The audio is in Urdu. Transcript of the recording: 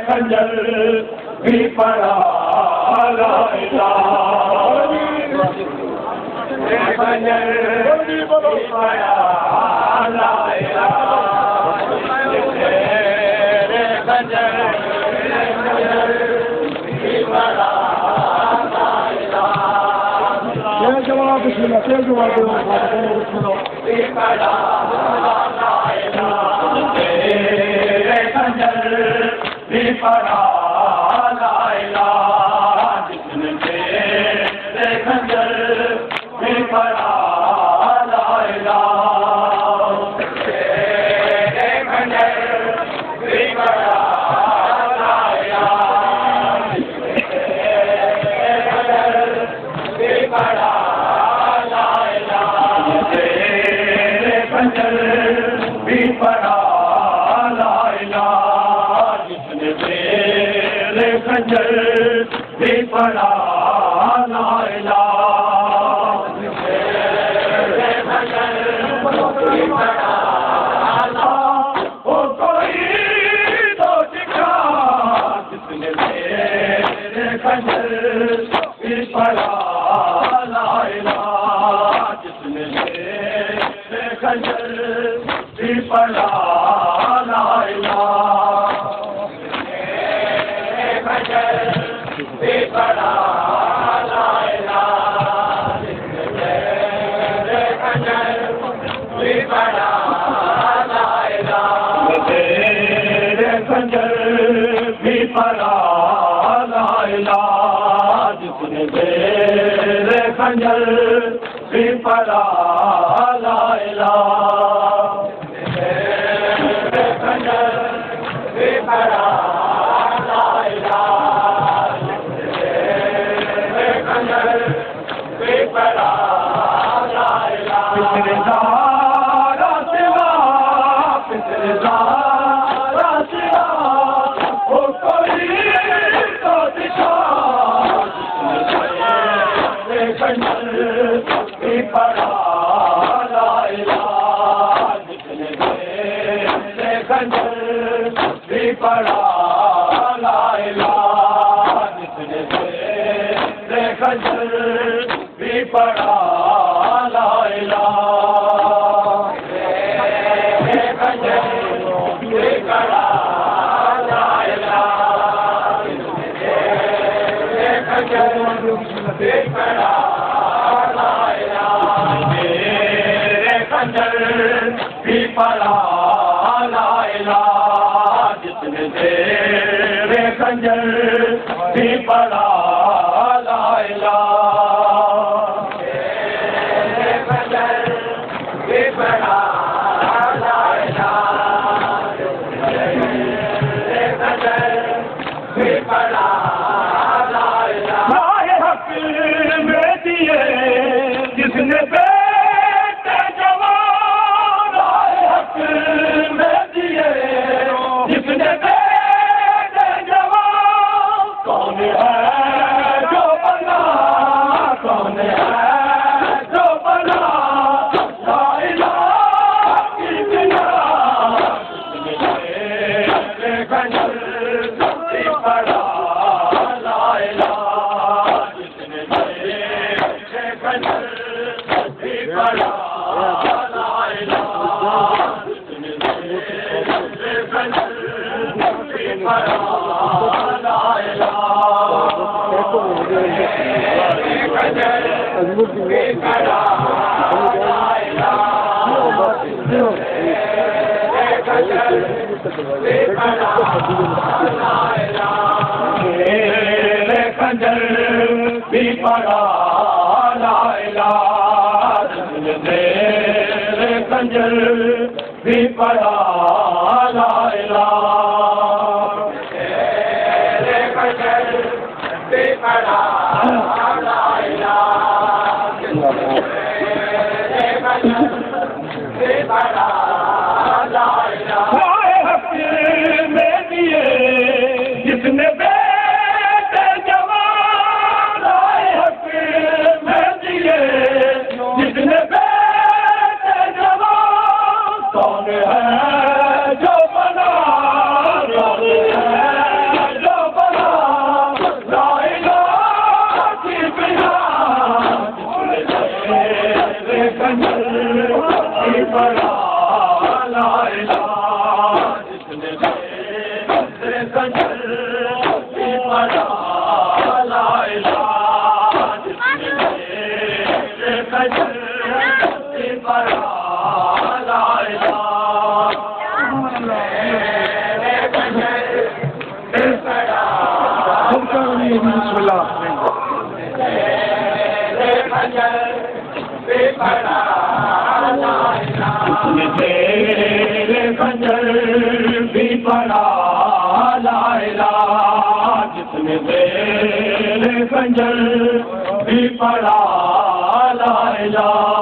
خنجر بھی پڑا لا الہ خنجر بھی پڑا لا الہ خنجر بھی پڑا لا الہ جواب بسم اللہ جواب دو بھی پڑا لا الہ خنجر بھی پڑا لا الہ جس نے تیرے خنجر بھی پڑا لا الہ تیرے خنجر بھی پڑا لا الہ تیرے خنجر بھی پڑا لا الہ تیرے خنجر بھی پڑا لا الہ تیرے خنجر بھی پڑا لا الہ تیرے خنجر بھی پڑا لا وہ کوئی تو دکھا جس نے تیرے خنجر بھی پڑا لا الہ جس نے تیرے خنجر بھی پڑا لا الہ بھی پڑا لا الہ تیرے خنجر بھی پڑا لا الہ تیرے خنجر بھی پڑا لا الہ جس نے تیرے خنجر بھی پڑا لا الہ تیرے خنجر بھی پڑا پڑا لا الہ جس نے تیرے خنجر بھی پڑا لا الہ تیرے خنجر بھی پڑا لا الہ تیرے خنجر بھی پڑا لا الہ تیرے خنجر بھی پڑا لا الہ تیرے خنجر بھی پڑا لا الہ تیرے خنجر بھی پڑا لا الہ تیرے خنجر بھی پڑا لا الہ راہ حق میں دیے جس نے بیٹے جوان راہ حق میں دیے جس نے کون ہے جو بنا کون ہے جو بنا لا الہ کی بنا تیرے خنجر بھی پڑا لا الہ جس نے تیرے خنجر بھی پڑا لا الہ جس نے تیرے خنجر بھی پڑا لا الہ تیرے خنجر بھی پڑا لا الہ تیرے خنجر بھی پڑا لا الہ تیرے خنجر بھی پڑا لا الہ تیرے خنجر بھی پڑا لا الہ حق میں دیے جس نے بیٹے جوان رائے حق میں دیے جس نے بیٹے جوان کون ہے جو بنا جس نے تیرے کنجر بھی پڑھا لا الہ جس نے تیرے کنجر بھی پڑھا لا الہ تیرے کنجر بھی پڑھا بسم اللہ تیرے کنجر بھی پڑھا لا الہ جس نے تیرے کنجر بھی پڑھا لا الہ جس نے تیرے کنجر بھی پڑھا لا الہ